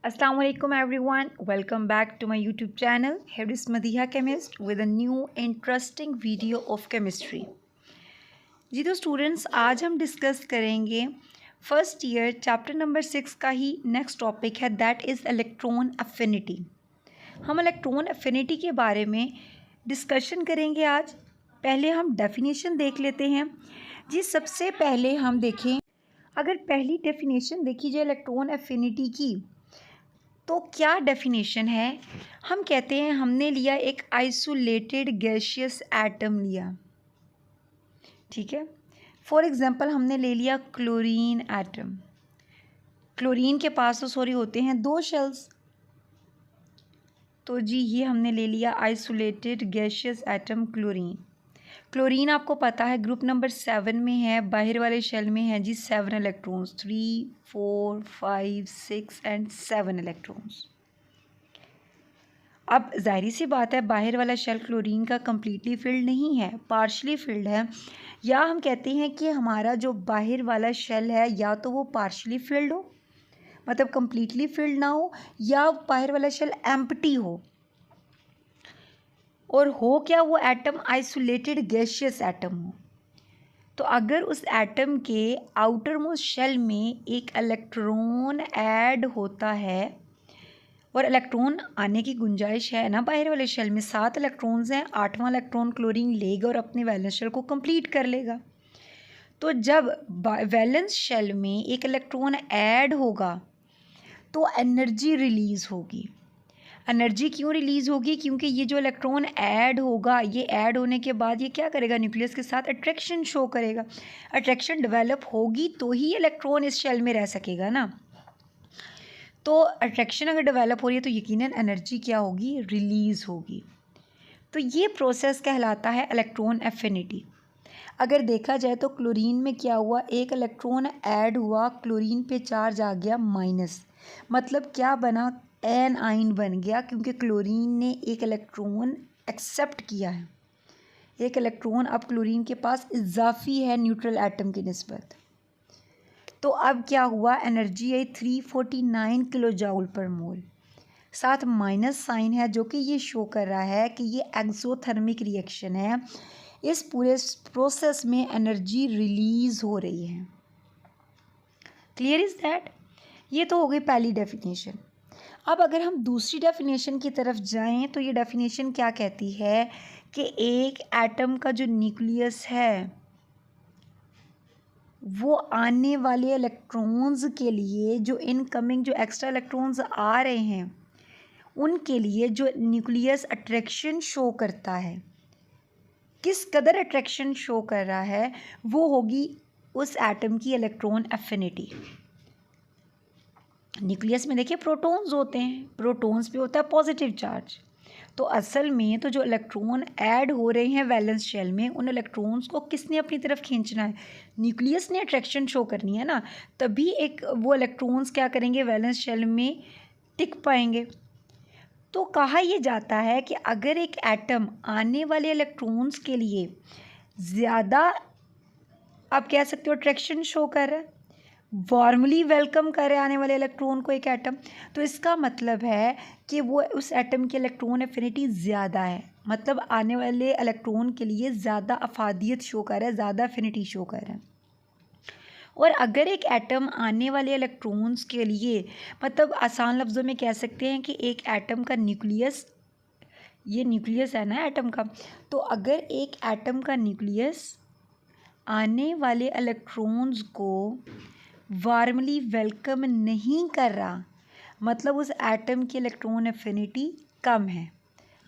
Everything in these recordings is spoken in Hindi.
Assalamualaikum everyone. Welcome back to my YouTube channel. Here is Madiha Chemist with a new interesting video of chemistry. जी तो स्टूडेंट्स, आज हम डिस्कस करेंगे फर्स्ट ईयर चैप्टर नंबर 6 का ही नेक्स्ट टॉपिक है, दैट इज़ इलेक्ट्रॉन अफिनिटी। हम इलेक्ट्रॉन अफिनिटी के बारे में डिस्कशन करेंगे आज। पहले हम डेफिनेशन देख लेते हैं। जी सबसे पहले हम देखें, अगर पहली डेफिनेशन देखी जाए इलेक्ट्रॉन अफिनिटी की तो क्या डेफिनेशन है। हम कहते हैं हमने लिया एक आइसोलेटेड गैशियस एटम लिया, ठीक है। फॉर एग्जांपल हमने ले लिया क्लोरीन एटम। क्लोरीन के पास तो होते हैं 2 शेल्स, तो जी ये हमने ले लिया isolated gaseous atom chlorine. Chlorine आपको पता है ग्रुप नंबर 7 में है, बाहर वाले शेल में है जी 7 इलेक्ट्रॉन्स, 3, 4, 5, 6 एंड 7 इलेक्ट्रॉन्स। अब जाहिर सी बात है बाहर वाला शेल क्लोरीन का कम्प्लीटली फिल्ड नहीं है, पार्शली फिल्ड है। या हम कहते हैं कि हमारा जो बाहर वाला शेल है या तो वो पार्शली फिल्ड हो, मतलब कम्प्लीटली फिल्ड ना हो, या बाहर वाला शेल एम्प्टी हो। और हो क्या, वो एटम आइसोलेटेड गैशियस एटम हो। तो अगर उस एटम के आउटर मोस्ट शेल में एक इलेक्ट्रॉन ऐड होता है, और इलेक्ट्रॉन आने की गुंजाइश है ना, बाहर वाले शेल में 7 इलेक्ट्रॉन्स हैं, 8वां इलेक्ट्रॉन क्लोरीन लेगा और अपने वैलेंस शेल को कंप्लीट कर लेगा। तो जब वैलेंस शेल में एक इलेक्ट्रॉन ऐड होगा तो एनर्जी रिलीज़ होगी। एनर्जी क्यों रिलीज़ होगी? क्योंकि ये जो इलेक्ट्रॉन ऐड होगा, ये ऐड होने के बाद ये क्या करेगा, न्यूक्लियस के साथ अट्रैक्शन शो करेगा। अट्रैक्शन डेवलप होगी तो ही इलेक्ट्रॉन इस शेल में रह सकेगा ना। तो अट्रैक्शन अगर डेवलप हो रही है तो यकीनन एनर्जी क्या होगी, रिलीज़ होगी। तो ये प्रोसेस कहलाता है इलेक्ट्रॉन एफिनिटी। अगर देखा जाए तो क्लोरीन में क्या हुआ, एक इलेक्ट्रॉन ऐड हुआ, क्लोरीन पे चार्ज आ गया माइनस, मतलब क्या बना, एन आइन बन गया, क्योंकि क्लोरीन ने एक इलेक्ट्रॉन एक्सेप्ट किया है। एक इलेक्ट्रॉन अब क्लोरीन के पास इजाफी है न्यूट्रल एटम की निस्बत। तो अब क्या हुआ, एनर्जी आई 349 किलो जूल पर मोल। साथ माइनस साइन है जो कि ये शो कर रहा है कि ये एक्सोथर्मिक रिएक्शन है। इस पूरे प्रोसेस में एनर्जी रिलीज़ हो रही है। Clear is that? ये तो हो गई पहली डेफिनेशन। अब अगर हम दूसरी डेफिनेशन की तरफ जाएं तो ये डेफिनेशन क्या कहती है कि एक एटम का जो न्यूक्लियस है वो आने वाले इलेक्ट्रॉन्स के लिए, जो इनकमिंग जो एक्स्ट्रा इलेक्ट्रॉन्स आ रहे हैं उनके लिए जो न्यूक्लियस अट्रैक्शन शो करता है, किस कदर अट्रैक्शन शो कर रहा है, वो होगी उस एटम की इलेक्ट्रॉन एफिनिटी। न्यूक्लियस में देखिए प्रोटॉन्स होते हैं, प्रोटॉन्स पे होता है पॉजिटिव चार्ज। तो असल में तो जो इलेक्ट्रॉन ऐड हो रहे हैं वैलेंस शेल में, उन इलेक्ट्रॉन्स को किसने अपनी तरफ खींचना है, न्यूक्लियस ने अट्रैक्शन शो करनी है ना, तभी एक वो इलेक्ट्रॉन्स क्या करेंगे, वैलेंस शेल में टिक पाएंगे। तो कहा यह जाता है कि अगर एक एटम आने वाले इलेक्ट्रॉन्स के लिए ज़्यादा, आप कह सकते हो, अट्रैक्शन शो कर रहा है, वार्मली वेलकम करे आने वाले इलेक्ट्रॉन को एक एटम, तो इसका मतलब है कि वो उस एटम की इलेक्ट्रॉन एफिनिटी ज़्यादा है, मतलब आने वाले इलेक्ट्रॉन के लिए ज़्यादा अफादियत शो कर रहा है, ज़्यादा एफिनिटी शो कर रहा है। और अगर एक एटम आने वाले इलेक्ट्रॉन्स के लिए, मतलब आसान लफ्ज़ों में कह सकते हैं कि एक एटम का न्यूक्लियस, ये न्यूक्लियस है ना एटम का, तो अगर एक एटम का न्यूक्लियस आने वाले इलेक्ट्रॉन्स को वार्मली वेलकम नहीं कर रहा, मतलब उस एटम की इलेक्ट्रॉन एफिनिटी कम है,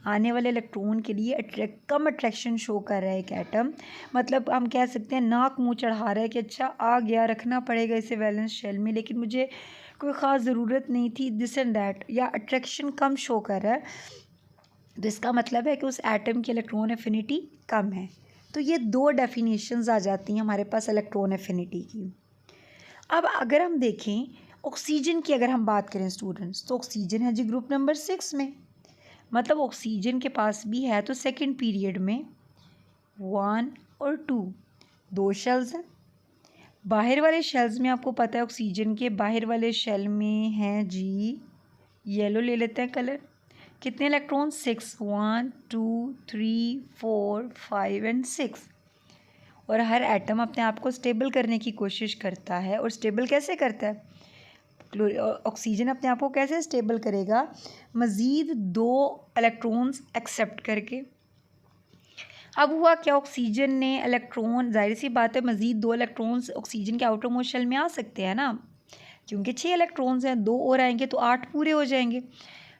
आने वाले इलेक्ट्रॉन के लिए कम अट्रैक्शन शो कर रहा है एक एटम, मतलब हम कह सकते हैं नाक मुंह चढ़ा रहा है कि अच्छा आ गया, रखना पड़ेगा इसे वैलेंस शेल में, लेकिन मुझे कोई ख़ास ज़रूरत नहीं थी, दिस एंड दैट, या अट्रैक्शन कम शो कर रहा है, तो इसका मतलब है कि उस एटम की इलेक्ट्रॉन एफिनिटी कम है। तो ये 2 डेफिनेशंस आ जाती हैं हमारे पास इलेक्ट्रॉन एफिनिटी की। अब अगर हम देखें ऑक्सीजन की, अगर हम बात करें स्टूडेंट्स, तो ऑक्सीजन है जी ग्रुप नंबर 6 में, मतलब ऑक्सीजन के पास भी है तो सेकंड पीरियड में 1 और 2 शेल्स हैं। बाहर वाले शेल्स में आपको पता है ऑक्सीजन के बाहर वाले शेल में हैं जी येलो ले लेते हैं कलर। कितने इलेक्ट्रॉन? 6, 1 2 3 4 5 एंड 6। और हर एटम अपने आप को स्टेबल करने की कोशिश करता है। और स्टेबल कैसे करता है? ऑक्सीजन अपने आप को कैसे स्टेबल करेगा? मज़ीद 2 इलेक्ट्रॉन्स एक्सेप्ट करके। अब हुआ क्या, ऑक्सीजन ने इलेक्ट्रॉन, जाहिर सी बात है मज़ीद 2 इलेक्ट्रॉन्स ऑक्सीजन के आउटर मोस्ट शेल में आ सकते हैं ना, क्योंकि 6 इलेक्ट्रॉन्स हैं, 2 और आएंगे तो 8 पूरे हो जाएंगे।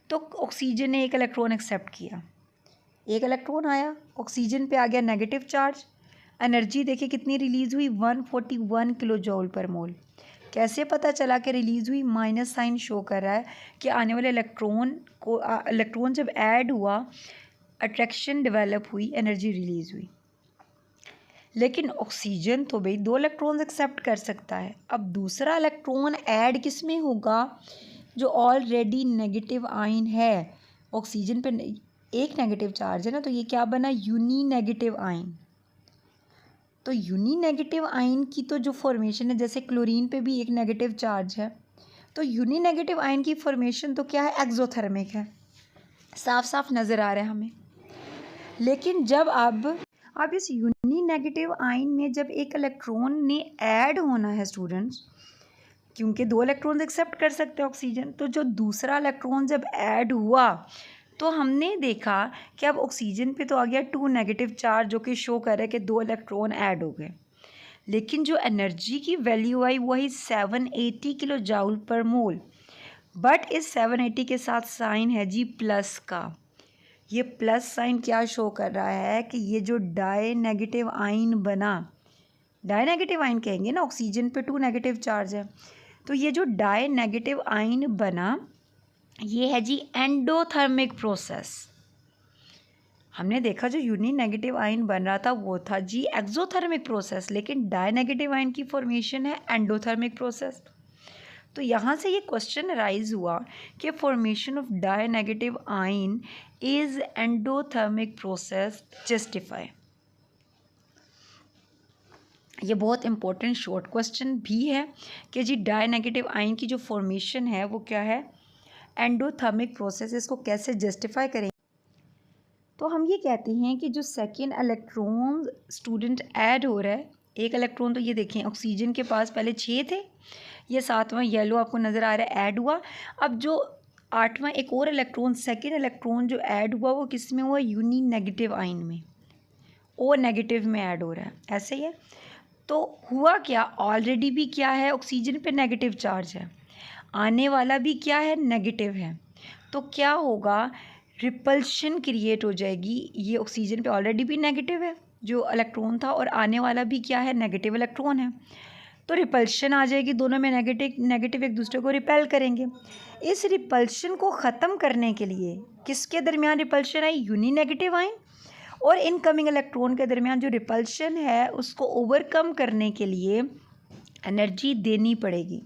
तो ऑक्सीजन ने 1 इलेक्ट्रॉन एक्सेप्ट किया, 1 इलेक्ट्रॉन आया, ऑक्सीजन पे आ गया नेगेटिव चार्ज। एनर्जी देखिए कितनी रिलीज़ हुई, 141 किलो जूल पर मोल। कैसे पता चला कि रिलीज़ हुई? माइनस साइन शो कर रहा है कि आने वाले इलेक्ट्रॉन जब ऐड हुआ, अट्रैक्शन डेवलप हुई, एनर्जी रिलीज़ हुई। लेकिन ऑक्सीजन तो भाई 2 इलेक्ट्रॉन्स एक्सेप्ट कर सकता है। अब दूसरा इलेक्ट्रॉन ऐड किस में होगा? जो ऑलरेडी नेगेटिव आयन है, ऑक्सीजन पे एक नेगेटिव चार्ज है ना, तो ये क्या बना? Uni negative ion. तो यूनी नेगेटिव आयन की तो जो फॉर्मेशन है, जैसे क्लोरीन पे भी एक नेगेटिव चार्ज है, तो यूनी नेगेटिव आयन की फॉर्मेशन तो क्या है? एक्सोथर्मिक है। साफ साफ नज़र आ रहा है हमें। लेकिन जब अब इस यूनी नेगेटिव आयन में जब एक इलेक्ट्रॉन ने ऐड होना है स्टूडेंट्स, क्योंकि 2 इलेक्ट्रॉन्स एक्सेप्ट कर सकते हैं ऑक्सीजन, तो जो दूसरा इलेक्ट्रॉन जब ऐड हुआ तो हमने देखा कि अब ऑक्सीजन पे तो आ गया 2 नेगेटिव चार्ज, जो कि शो कर रहा है कि 2 इलेक्ट्रॉन ऐड हो गए। लेकिन जो एनर्जी की वैल्यू आई वही 780 किलो जूल पर मोल। बट इस 780 के साथ साइन है जी प्लस का। ये प्लस साइन क्या शो कर रहा है कि ये जो डाई नेगेटिव आयन बना, डाई नेगेटिव आयन कहेंगे ना, ऑक्सीजन पे 2 नेगेटिव चार्ज है, तो ये जो डाई नेगेटिव आयन बना ये है जी एंडोथर्मिक प्रोसेस। हमने देखा जो यूनी नेगेटिव आयन बन रहा था वो था जी एक्सोथर्मिक प्रोसेस, लेकिन डाई नेगेटिव आयन की फॉर्मेशन है एंडोथर्मिक प्रोसेस। तो यहाँ से ये क्वेश्चन राइज हुआ कि formation of die negative ion is endothermic process justify. ये बहुत इंपॉर्टेंट शॉर्ट क्वेश्चन भी है कि जी डाई नेगेटिव आयन की जो फॉर्मेशन है वो क्या है? Endothermic process. इसको कैसे जस्टिफाई करें? तो हम ये कहते हैं कि जो सेकेंड इलेक्ट्रॉन स्टूडेंट ऐड हो रहा है, एक इलेक्ट्रॉन, तो ये देखें ऑक्सीजन के पास पहले 6 थे, ये 7वां येलो आपको नज़र आ रहा है ऐड हुआ। अब जो 8वां एक और इलेक्ट्रॉन, सेकेंड इलेक्ट्रॉन जो ऐड हुआ वो किस में हुआ? यूनी नेगेटिव आयन में, ओ नेगेटिव में ऐड हो रहा है, ऐसे ही है। तो हुआ क्या, ऑलरेडी भी क्या है, ऑक्सीजन पे नेगेटिव चार्ज है, आने वाला भी क्या है, नेगेटिव है। तो क्या होगा, रिपल्शन क्रिएट हो जाएगी। ये ऑक्सीजन पे ऑलरेडी भी नेगेटिव है जो इलेक्ट्रॉन था, और आने वाला भी क्या है, नेगेटिव इलेक्ट्रॉन है। तो रिपल्शन आ जाएगी, दोनों में नेगेटिव एक दूसरे को रिपेल करेंगे। इस रिपल्शन को ख़त्म करने के लिए किसके दरमियान रिपल्शन आई? यूनी नेगेटिव आयन और इनकमिंग इलेक्ट्रॉन के दरमियान जो रिपल्शन है उसको ओवरकम करने के लिए एनर्जी देनी पड़ेगी,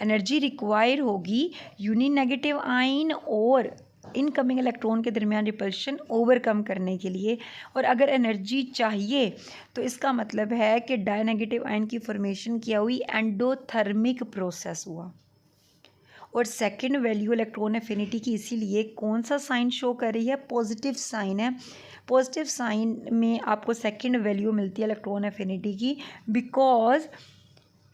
एनर्जी रिक्वायर होगी यूनी नेगेटिव आयन और इनकमिंग इलेक्ट्रॉन के दरमियान रिपल्शन ओवरकम करने के लिए। और अगर एनर्जी चाहिए तो इसका मतलब है कि डाई नेगेटिव आयन की फॉर्मेशन क्या हुई? एंडोथर्मिक प्रोसेस हुआ। और सेकंड वैल्यू इलेक्ट्रॉन एफिनिटी की इसीलिए कौन सा साइन शो कर रही है? पॉजिटिव साइन है। पॉजिटिव साइन में आपको सेकंड वैल्यू मिलती है इलेक्ट्रॉन एफिनिटी की, बिकॉज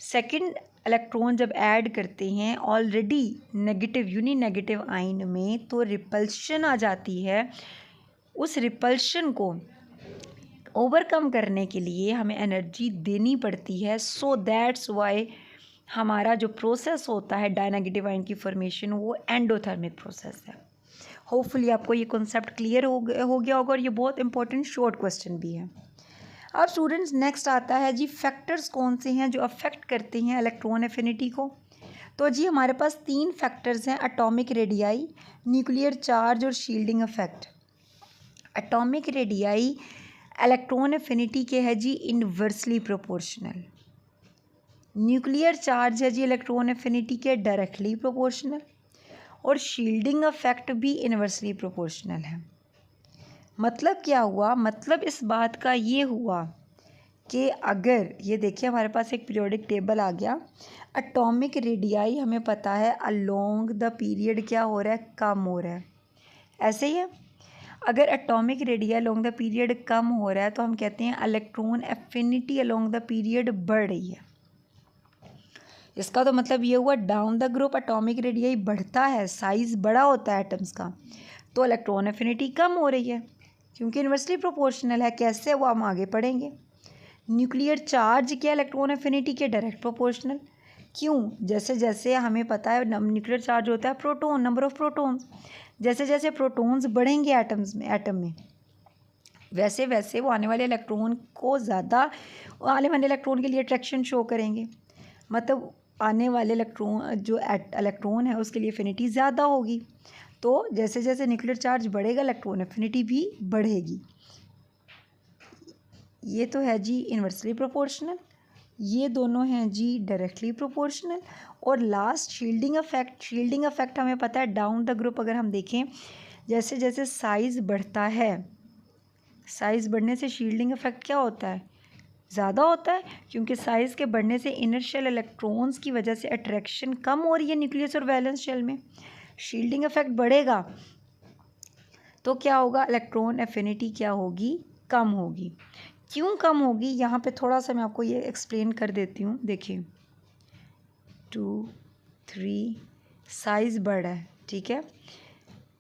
सेकंड इलेक्ट्रॉन जब ऐड करते हैं already negative uni negative ion में, तो रिपल्शन आ जाती है। उस रिपल्शन को ओवरकम करने के लिए हमें एनर्जी देनी पड़ती है। सो दैट्स वाई हमारा जो प्रोसेस होता है डाई नेगेटिव आयन की फॉर्मेशन, वो एंडोथर्मिक प्रोसेस है। होपफुली आपको ये कॉन्सेप्ट क्लियर हो गया होगा, और ये बहुत इंपॉर्टेंट शॉर्ट क्वेश्चन भी है। अब स्टूडेंट्स नेक्स्ट आता है जी फैक्टर्स कौन से हैं जो अफेक्ट करते हैं इलेक्ट्रॉन एफिनिटी को। तो जी हमारे पास 3 फैक्टर्स हैं, एटॉमिक रेडियाई, न्यूक्लियर चार्ज और shielding effect. Atomic radii electron affinity के है जी इनवर्सली प्रोपोर्शनल। न्यूक्लियर चार्ज है जी इलेक्ट्रॉन एफिनिटी के डायरेक्टली प्रोपोर्शनल, और शील्डिंग इफेक्ट भी इनवर्सली प्रोपोर्शनल है। मतलब क्या हुआ? मतलब इस बात का ये हुआ कि अगर ये देखिए हमारे पास एक पीरियोडिक टेबल आ गया, एटॉमिक रेडियाई हमें पता है अलोंग द पीरियड क्या हो रहा है, कम हो रहा है। ऐसे ही है, अगर atomic radii along the period कम हो रहा है तो हम कहते हैं electron affinity along the period बढ़ रही है। इसका तो मतलब ये हुआ down the group atomic radii बढ़ता है, साइज बड़ा होता है एटम्स का, तो इलेक्ट्रॉन एफिनिटी कम हो रही है क्योंकि इन्वर्सली प्रोपोर्शनल है। कैसे, वो हम आगे पढ़ेंगे। न्यूक्लियर चार्ज क्या इलेक्ट्रॉन एफिनिटी के डायरेक्ट प्रोपोर्शनल। क्यों, जैसे जैसे हमें पता है न्यूक्लियर चार्ज होता है प्रोटॉन, नंबर ऑफ प्रोटॉन्स, जैसे जैसे प्रोटॉन्स बढ़ेंगे एटम में वैसे वैसे वो आने वाले इलेक्ट्रॉन को ज़्यादा, आने वाले इलेक्ट्रॉन के लिए अट्रैक्शन शो करेंगे। मतलब आने वाले इलेक्ट्रॉन जो इलेक्ट्रॉन है उसके लिए एफिनिटी ज़्यादा होगी। तो जैसे जैसे न्यूक्लियर चार्ज बढ़ेगा इलेक्ट्रॉन एफिनिटी भी बढ़ेगी। ये तो है जी इन्वर्सली प्रोपोर्शनल, ये दोनों हैं जी डायरेक्टली प्रोपोर्शनल। और last shielding effect. Shielding effect हमें पता है डाउन द ग्रुप, अगर हम देखें जैसे जैसे साइज़ बढ़ता है, साइज़ बढ़ने से शील्डिंग इफेक्ट क्या होता है, ज़्यादा होता है, क्योंकि साइज़ के बढ़ने से इनर शेल इलेक्ट्रॉन्स की वजह से अट्रैक्शन कम हो रही है न्यूक्लियस और वैलेंस शेल में। शील्डिंग इफेक्ट बढ़ेगा तो क्या होगा, इलेक्ट्रॉन एफिनिटी क्या होगी, कम होगी। क्यों कम होगी, यहाँ पे थोड़ा सा मैं आपको ये एक्सप्लेन कर देती हूँ। देखिए 2 3 साइज़ बढ़ा है, ठीक है,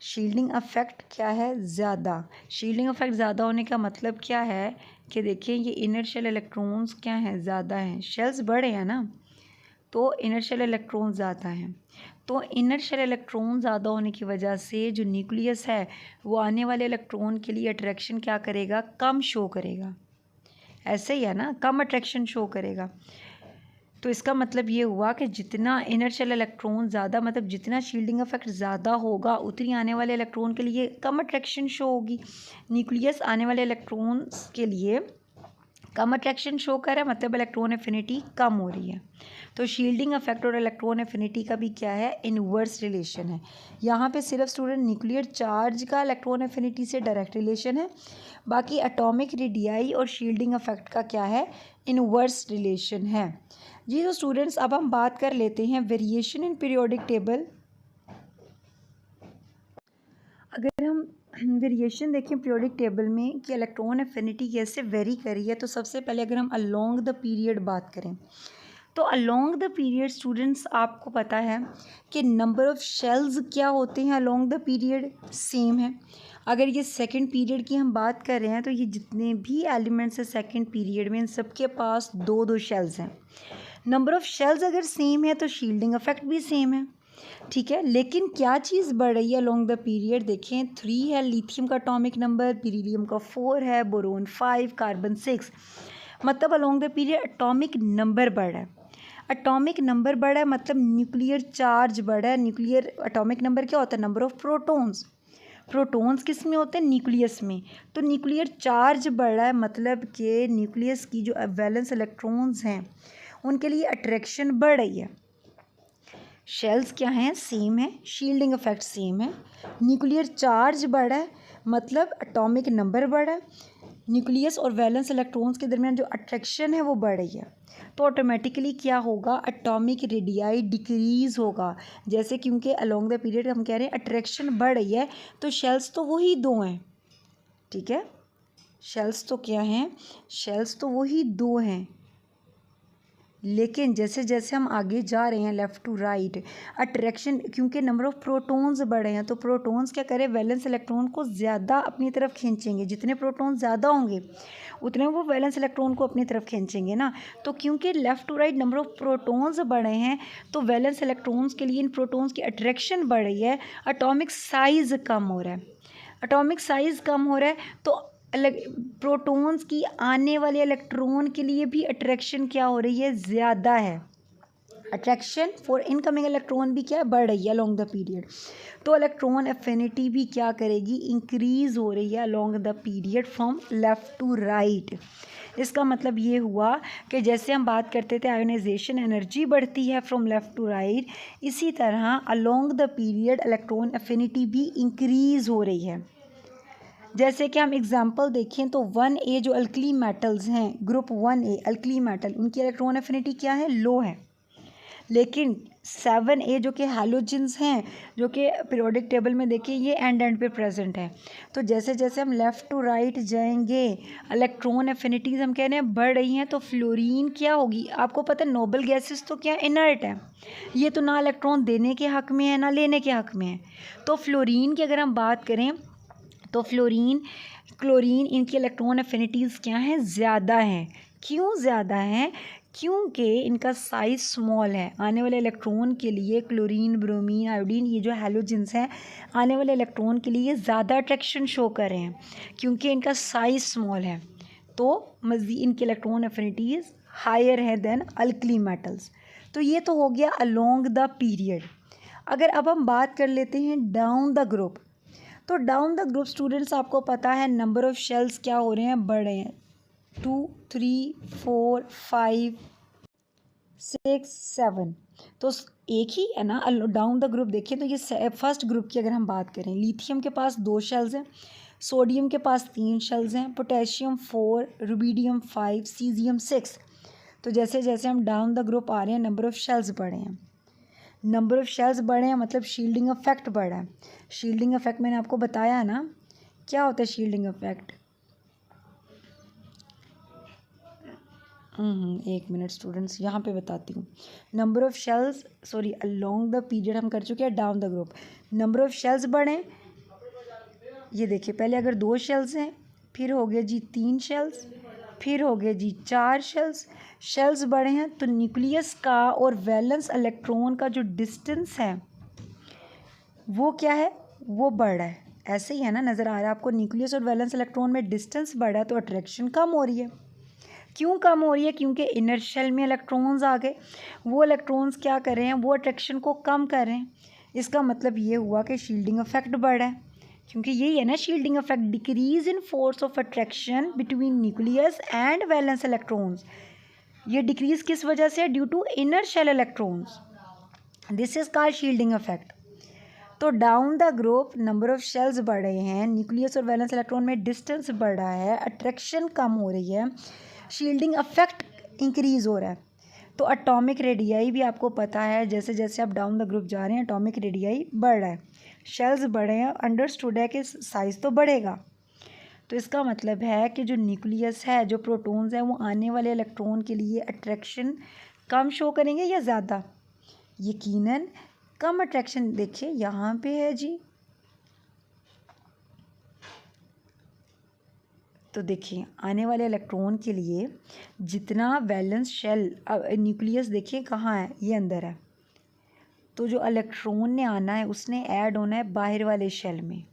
शील्डिंग इफेक्ट क्या है, ज़्यादा। शील्डिंग इफेक्ट ज़्यादा होने का मतलब क्या है कि देखिए ये इनर शेल इलेक्ट्रॉन्स क्या हैं, ज़्यादा हैं, शेल्स बड़े हैं ना, तो इनर शेल इलेक्ट्रॉन ज़्यादा हैं। तो इनर शेल इलेक्ट्रॉन ज़्यादा होने की वजह से जो न्यूक्लियस है वो आने वाले इलेक्ट्रॉन के लिए अट्रैक्शन क्या करेगा, कम शो करेगा। ऐसे ही है ना, कम अट्रैक्शन शो करेगा। तो इसका मतलब ये हुआ कि जितना इनर शेल इलेक्ट्रॉन ज़्यादा, मतलब जितना शील्डिंग इफेक्ट ज़्यादा होगा उतनी आने वाले इलेक्ट्रॉन के लिए कम अट्रैक्शन शो होगी। न्यूक्लियस आने वाले इलेक्ट्रॉन्स के लिए कम अट्रैक्शन शो कर रहा है, मतलब इलेक्ट्रॉन एफिनिटी कम हो रही है। तो शील्डिंग इफेक्ट और इलेक्ट्रॉन एफिनिटी का भी क्या है, इनवर्स रिलेशन है। यहाँ पे सिर्फ स्टूडेंट न्यूक्लियर चार्ज का इलेक्ट्रॉन एफिनिटी से डायरेक्ट रिलेशन है, बाकी एटॉमिक रेडियाई और शील्डिंग इफेक्ट का क्या है, इनवर्स रिलेशन है जी। तो स्टूडेंट्स अब हम बात कर लेते हैं वेरिएशन इन पीरियोडिक टेबल। अगर हम वेरिएशन देखें पीरियोडिक टेबल में कि इलेक्ट्रॉन एफिनिटी कैसे वेरी कर रही है, तो सबसे पहले अगर हम अलोंग द पीरियड बात करें तो अलोंग द पीरियड स्टूडेंट्स आपको पता है कि नंबर ऑफ़ शेल्स क्या होते हैं अलोंग द पीरियड, सेम है। अगर ये सेकंड पीरियड की हम बात कर रहे हैं तो ये जितने भी एलिमेंट्स हैं सेकंड पीरियड में, इन सबके पास 2-2 शेल्स हैं। नंबर ऑफ़ शेल्स अगर सेम है तो शील्डिंग इफेक्ट भी सेम है, ठीक है। लेकिन क्या चीज़ बढ़ रही है अलोंग द पीरियड, देखें 3 है लिथियम का एटॉमिक नंबर, बेरिलियम का 4 है, बोरोन 5, कार्बन 6, मतलब along the period atomic number बढ़ रहा है। एटॉमिक नंबर बढ़ा है मतलब न्यूक्लियर चार्ज बढ़ा है। न्यूक्लियर एटॉमिक नंबर क्या होता है, नंबर ऑफ़ प्रोटॉन्स। प्रोटॉन्स किस में होते हैं, न्यूक्लियस में। तो न्यूक्लियर चार्ज बढ़ा है मतलब कि न्यूक्लियस की जो वैलेंस इलेक्ट्रॉन्स हैं उनके लिए अट्रैक्शन बढ़ रही है। शेल्स क्या हैं, सेम है, शील्डिंग इफेक्ट सेम है। न्यूक्लियर चार्ज बढ़ा है मतलब एटॉमिक नंबर बढ़ा है, न्यूक्लियस और वैलेंस इलेक्ट्रॉन्स के दरमियान जो अट्रैक्शन है वो बढ़ रही है। तो ऑटोमेटिकली क्या होगा, एटॉमिक रेडियाई डिक्रीज़ होगा। जैसे क्योंकि अलोंग द पीरियड हम कह रहे हैं अट्रैक्शन बढ़ रही है, तो शेल्स तो वही 2 हैं, ठीक है। शेल्स तो क्या हैं, शेल्स तो वही 2 हैं, लेकिन जैसे जैसे हम आगे जा रहे हैं लेफ़्ट टू राइट, अट्रैक्शन क्योंकि नंबर ऑफ़ प्रोटॉन्स बढ़े हैं तो प्रोटॉन्स क्या करें, वैलेंस इलेक्ट्रॉन को ज़्यादा अपनी तरफ खींचेंगे। जितने प्रोटॉन ज़्यादा होंगे उतने वो वैलेंस इलेक्ट्रॉन को अपनी तरफ खींचेंगे ना। तो क्योंकि left to right number of protons बढ़े हैं तो वैलेंस इलेक्ट्रॉन्स के लिए इन प्रोटॉन्स की अट्रैक्शन बढ़ रही है, एटॉमिक साइज़ कम हो रहा है। एटॉमिक साइज़ कम हो रहा है तो प्रोटॉन्स की आने वाले इलेक्ट्रॉन के लिए भी अट्रैक्शन क्या हो रही है, ज़्यादा है। अट्रैक्शन फॉर इनकमिंग इलेक्ट्रॉन भी क्या बढ़ रही है अलोंग द पीरियड। तो इलेक्ट्रॉन एफिनिटी भी क्या करेगी, इंक्रीज़ हो रही है along the period from left to right. इसका मतलब ये हुआ कि जैसे हम बात करते थे आयोनाइजेशन एनर्जी बढ़ती है फ्रॉम लेफ़्ट टू राइट, इसी तरह along the period electron affinity भी इंक्रीज़ हो रही है। जैसे कि हम एग्जांपल देखें तो 1A जो अल्कली मेटल्स हैं, ग्रुप 1A अल्कली मेटल, उनकी इलेक्ट्रॉन एफिनिटी क्या है, लो है। लेकिन 7A जो कि हैलोजेंस हैं, जो कि पीरियोडिक टेबल में देखिए ये एंड पे प्रेजेंट है। तो जैसे जैसे हम लेफ़्ट टू राइट जाएंगे इलेक्ट्रॉन एफिनिटीज़ हम कह रहे हैं बढ़ रही हैं, तो फ्लोरीन क्या होगी, आपको पता है नोबल गैसेस तो क्या इनर्ट है, ये तो ना इलेक्ट्रॉन देने के हक़ में है ना लेने के हक़ में है। तो फ्लोरीन की अगर हम बात करें तो फ्लोरीन क्लोरीन इनकी इलेक्ट्रॉन एफिनिटीज़ क्या हैं, ज़्यादा हैं। क्यों ज़्यादा हैं, क्योंकि इनका साइज़ स्मॉल है। आने वाले इलेक्ट्रॉन के लिए क्लोरीन, ब्रोमीन, आयोडीन, ये जो हैलोजेंस हैं, आने वाले इलेक्ट्रॉन के लिए ज़्यादा अट्रैक्शन शो कर रहे हैं क्योंकि इनका साइज़ स्मॉल है। तो मज़ीद इनकी इलेक्ट्रॉन एफिनिटीज़ हायर है देन अल्कली मेटल्स। तो ये तो हो गया अलोंग द पीरियड। अगर अब हम बात कर लेते हैं डाउन द ग्रुप, तो डाउन द ग्रुप स्टूडेंट्स आपको पता है नंबर ऑफ़ शेल्स क्या हो रहे हैं, बढ़ रहे हैं। 2, 3, 4, 5, 6, 7, तो एक ही है ना। डाउन द ग्रुप देखिए तो ये फर्स्ट ग्रुप की अगर हम बात करें, लिथियम के पास 2 शेल्स हैं, सोडियम के पास 3 शेल्स हैं, पोटेशियम 4, रुबिडियम 5, सीजियम 6। तो जैसे जैसे हम डाउन द ग्रुप आ रहे हैं नंबर ऑफ़ शेल्स बढ़े हैं। नंबर ऑफ़ शेल्स बढ़े हैं मतलब शील्डिंग इफेक्ट बढ़ा है। शील्डिंग इफेक्ट मैंने आपको बताया ना, क्या होता है शील्डिंग इफेक्ट। एक मिनट स्टूडेंट्स, यहाँ पे बताती हूँ। Number of shells sorry along the period हम कर चुके हैं down the group. Number of shells बढ़े, ये देखिए पहले अगर 2 शेल्स हैं, फिर हो गया जी 3 शेल्स, फिर हो गया जी 4 शेल्स बढ़े हैं। तो न्यूक्लियस का और वैलेंस इलेक्ट्रॉन का जो डिस्टेंस है वो क्या है, वो बढ़ रहा है। ऐसे ही है ना, नज़र आ रहा है आपको न्यूक्लियस और वैलेंस इलेक्ट्रॉन में डिस्टेंस बढ़ा है तो अट्रैक्शन कम हो रही है। क्यों कम हो रही है, क्योंकि इनर शेल में इलेक्ट्रॉन्स आ गए, वो इलेक्ट्रॉन्स क्या कर रहे हैं, वो अट्रैक्शन को कम कर रहे हैं। इसका मतलब ये हुआ कि शील्डिंग इफेक्ट बढ़ा है, क्योंकि यही है ना shielding effect, decrease in force of attraction between nucleus and valence electrons. ये डिक्रीज किस वजह से, due to inner shell electrons, this is called shielding effect. तो down the group number of shells बढ़ रहे हैं, न्यूक्लियस और वैलेंस इलेक्ट्रॉन में डिस्टेंस बढ़ रहा है, अट्रैक्शन कम हो रही है, शील्डिंग इफेक्ट इंक्रीज़ हो रहा है। तो एटॉमिक रेडियाई भी आपको पता है, जैसे जैसे आप डाउन द ग्रुप जा रहे हैं एटॉमिक रेडियाई बढ़ रहा है, शेल्स बढ़े हैं, अंडरस्टूड है कि साइज़ तो बढ़ेगा। तो इसका मतलब है कि जो न्यूक्लियस है, जो प्रोटॉन्स हैं, वो आने वाले इलेक्ट्रॉन के लिए अट्रैक्शन कम शो करेंगे या ज़्यादा, यकीनन कम अट्रैक्शन। देखिए यहाँ पे है जी, तो देखिए आने वाले इलेक्ट्रॉन के लिए जितना वैलेंस शेल, न्यूक्लियस देखिए कहाँ है, ये अंदर है। तो जो इलेक्ट्रॉन ने आना है उसने ऐड होना है बाहर वाले शेल में।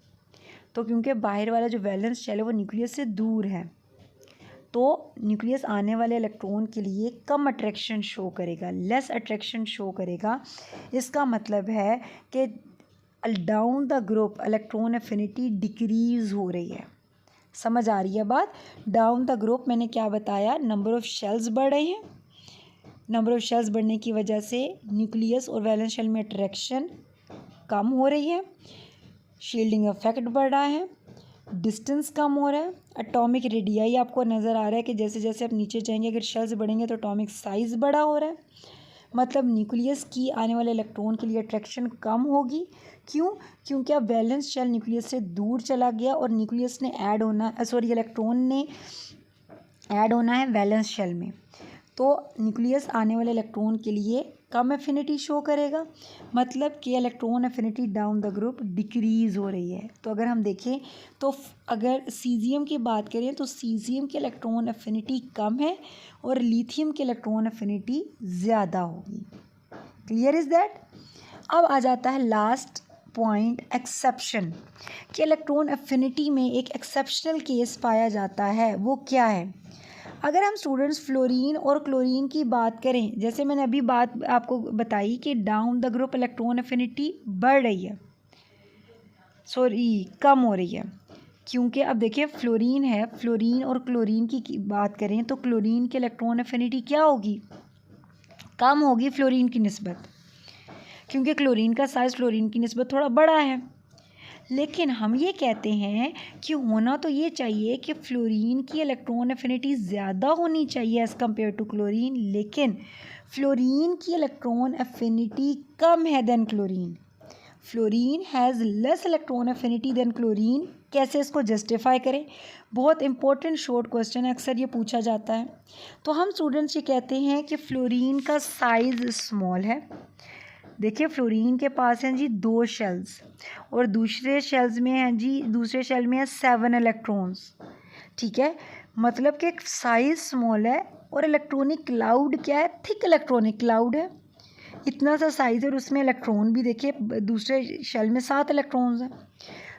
तो क्योंकि बाहर वाला जो वैलेंस शेल है वो न्यूक्लियस से दूर है, तो न्यूक्लियस आने वाले इलेक्ट्रॉन के लिए कम अट्रैक्शन शो करेगा, लेस अट्रैक्शन शो करेगा। इसका मतलब है कि down the group electron affinity decrease हो रही है। समझ आ रही है बात। डाउन द ग्रुप मैंने क्या बताया, नंबर ऑफ़ शेल्स बढ़ रहे हैं, नंबर ऑफ़ शेल्स बढ़ने की वजह से न्यूक्लियस और वैलेंस शेल में अट्रैक्शन कम हो रही है, शील्डिंग इफेक्ट बढ़ रहा है, डिस्टेंस कम हो रहा है, एटॉमिक रेडियाई आपको नज़र आ रहा है कि जैसे जैसे आप नीचे जाएंगे अगर शेल्स बढ़ेंगे तो एटॉमिक साइज़ बड़ा हो रहा है, मतलब न्यूक्लियस की आने वाले इलेक्ट्रॉन के लिए अट्रैक्शन कम होगी। क्यों, क्योंकि अब वैलेंस शेल न्यूक्लियस से दूर चला गया और न्यूक्लियस ने ऐड होना इलेक्ट्रॉन ने ऐड होना है वैलेंस शेल में। तो न्यूक्लियस आने वाले इलेक्ट्रॉन के लिए कम एफिनिटी शो करेगा, मतलब कि electron affinity down the group decrease हो रही है। तो अगर हम देखें तो अगर सीजियम की बात करें तो सीजियम की इलेक्ट्रॉन एफिनिटी कम है और लिथियम की इलेक्ट्रॉन एफिनिटी ज़्यादा होगी। Clear is that. अब आ जाता है लास्ट पॉइंट, एक्सेप्शन, कि इलेक्ट्रॉन एफिनिटी में एक एक्सेप्शनल केस पाया जाता है। वो क्या है, अगर हम स्टूडेंट्स फ्लोरीन और क्लोरीन की बात करें, जैसे मैंने अभी बात आपको बताई कि down the group electron affinity बढ़ रही है, कम हो रही है, क्योंकि अब देखिए फ्लोरीन है, फ्लोरीन और क्लोरीन की बात करें तो क्लोरीन की इलेक्ट्रॉन एफिनिटी क्या होगी, कम होगी फ्लोरीन की निस्बत, क्योंकि क्लोरीन का साइज़ फ्लोरीन की निस्बत थोड़ा बड़ा है। लेकिन हम ये कहते हैं कि होना तो ये चाहिए कि फ्लोरीन की इलेक्ट्रॉन एफिनिटी ज़्यादा होनी चाहिए एज़ कम्पेयर टू क्लोरीन, लेकिन फ्लोरीन की इलेक्ट्रॉन एफिनिटी कम है than chlorine. Fluorine has less electron affinity than chlorine. कैसे इसको जस्टिफाई करें? बहुत इंपॉर्टेंट शॉर्ट क्वेश्चन है, अक्सर ये पूछा जाता है। तो हम स्टूडेंट्स ये कहते हैं कि फ्लोरीन का साइज़ स्मॉल है। देखिए फ्लोरीन के पास हैं जी 2 शेल्स और दूसरे शेल में है 7 इलेक्ट्रॉन्स। ठीक है, मतलब कि साइज़ स्मॉल है और इलेक्ट्रॉनिक क्लाउड क्या है? थिक इलेक्ट्रॉनिक क्लाउड है। इतना सा साइज़ है और उसमें इलेक्ट्रॉन भी देखिए दूसरे शेल में 7 इलेक्ट्रॉन्स हैं।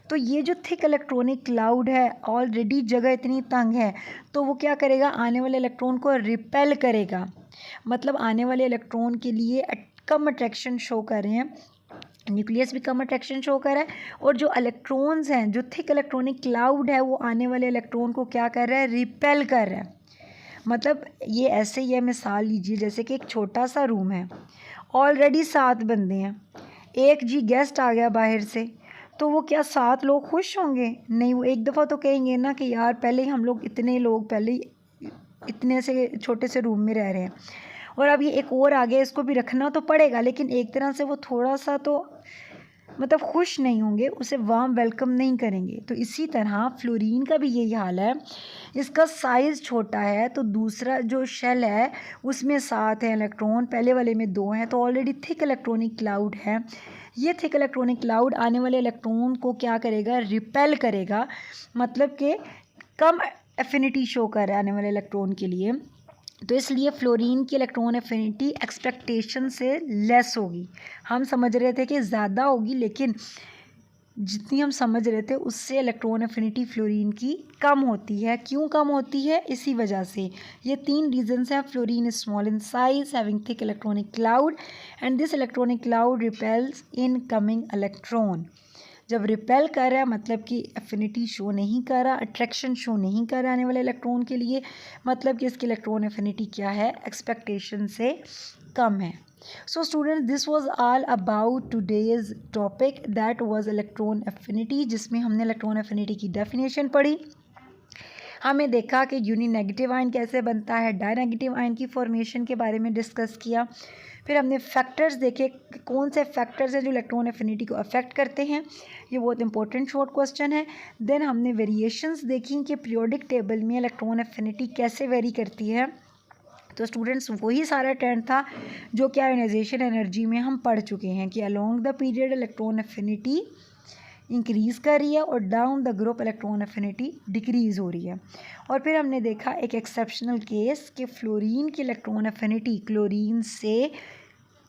तो ये जो थिक इलेक्ट्रॉनिक क्लाउड है, ऑलरेडी जगह इतनी तंग है, तो वो क्या करेगा? आने वाले इलेक्ट्रॉन को रिपेल करेगा। मतलब आने वाले इलेक्ट्रॉन के लिए कम अट्रैक्शन शो कर रहे हैं, न्यूक्लियस भी कम अट्रैक्शन शो कर रहा है, और जो इलेक्ट्रॉन्स हैं, जो थिक इलेक्ट्रॉनिक क्लाउड है, वो आने वाले इलेक्ट्रॉन को क्या कर रहा है? रिपेल कर रहा है। मतलब ये ऐसे ही है, मिसाल लीजिए जैसे कि एक छोटा सा रूम है, ऑलरेडी 7 बंदे हैं, एक जी गेस्ट आ गया बाहर से, तो वो क्या 7 लोग खुश होंगे? नहीं, वो एक दफ़ा तो कहेंगे ना कि यार पहले ही हम लोग इतने लोग पहले ही इतने से छोटे से रूम में रह रहे हैं और अब ये एक और आ गया, इसको भी रखना तो पड़ेगा, लेकिन एक तरह से वो थोड़ा सा तो मतलब खुश नहीं होंगे, उसे वार्म वेलकम नहीं करेंगे। तो इसी तरह फ्लोरीन का भी यही हाल है, इसका साइज़ छोटा है, तो दूसरा जो शेल है उसमें 7 है इलेक्ट्रॉन, पहले वाले में 2 हैं, तो ऑलरेडी थिक इलेक्ट्रॉनिक क्लाउड है। ये थिक इलेक्ट्रॉनिक क्लाउड आने वाले इलेक्ट्रॉन को क्या करेगा? रिपेल करेगा। मतलब कि कम एफिनिटी शो कर रहा है आने वाले इलेक्ट्रॉन के लिए, तो इसलिए फ्लोरीन की इलेक्ट्रॉन एफिनिटी एक्सपेक्टेशन से लेस होगी। हम समझ रहे थे कि ज़्यादा होगी, लेकिन जितनी हम समझ रहे थे उससे इलेक्ट्रॉन एफिनिटी फ्लोरीन की कम होती है। क्यों कम होती है? इसी वजह से। ये 3 रीजंस हैं। Fluorine is small in size, having thick electronic cloud, and this electronic cloud repels in coming electron. जब रिपेल कर रहा है मतलब कि एफिनिटी शो नहीं कर रहा, अट्रैक्शन शो नहीं कर रहा आने वाले इलेक्ट्रॉन के लिए, मतलब कि इसकी इलेक्ट्रॉन एफिनिटी क्या है? एक्सपेक्टेशन से कम है। So students, this was all about today's topic, that was electron affinity, जिसमें हमने इलेक्ट्रॉन एफिनिटी की डेफिनेशन पढ़ी। हमें देखा कि यूनी नेगेटिव आयन कैसे बनता है, डाई नेगेटिव आयन की फॉर्मेशन के बारे में डिस्कस किया। फिर हमने फैक्टर्स देखे, कौन से फैक्टर्स हैं जो इलेक्ट्रॉन एफिनिटी को अफेक्ट करते हैं। ये बहुत इंपॉर्टेंट शॉर्ट क्वेश्चन है। देन हमने वेरिएशंस देखी कि पीरियोडिक टेबल में इलेक्ट्रॉन एफिनिटी कैसे वेरी करती है। तो स्टूडेंट्स वही सारा ट्रेंड था जो कि आयोनाइजेशन एनर्जी में हम पढ़ चुके हैं कि along the period electron affinity increase कर रही है और down the group electron affinity decrease हो रही है। और फिर हमने देखा एक एक्सेप्शनल केस कि फ्लोरीन की इलेक्ट्रॉन एफिनिटी क्लोरीन से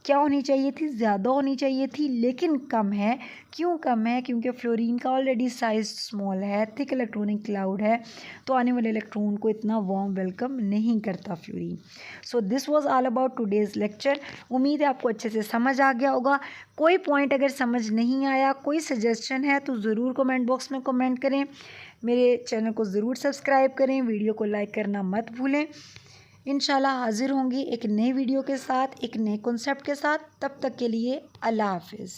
क्या होनी चाहिए थी? ज़्यादा होनी चाहिए थी, लेकिन कम है। क्यों कम है? क्योंकि फ्लोरीन का ऑलरेडी साइज स्मॉल है, थिक इलेक्ट्रॉनिक क्लाउड है, तो आने वाले इलेक्ट्रॉन को इतना वार्म वेलकम नहीं करता fluorine. So this was all about today's lecture. उम्मीद है आपको अच्छे से समझ आ गया होगा। कोई पॉइंट अगर समझ नहीं आया, कोई सजेशन है, तो ज़रूर कमेंट बॉक्स में कमेंट करें। मेरे चैनल को ज़रूर सब्सक्राइब करें, वीडियो को लाइक करना मत भूलें। इंशाल्लाह हाजिर होंगी एक नई वीडियो के साथ, एक नए कॉन्सेप्ट के साथ। तब तक के लिए अल्लाह हाफिज़।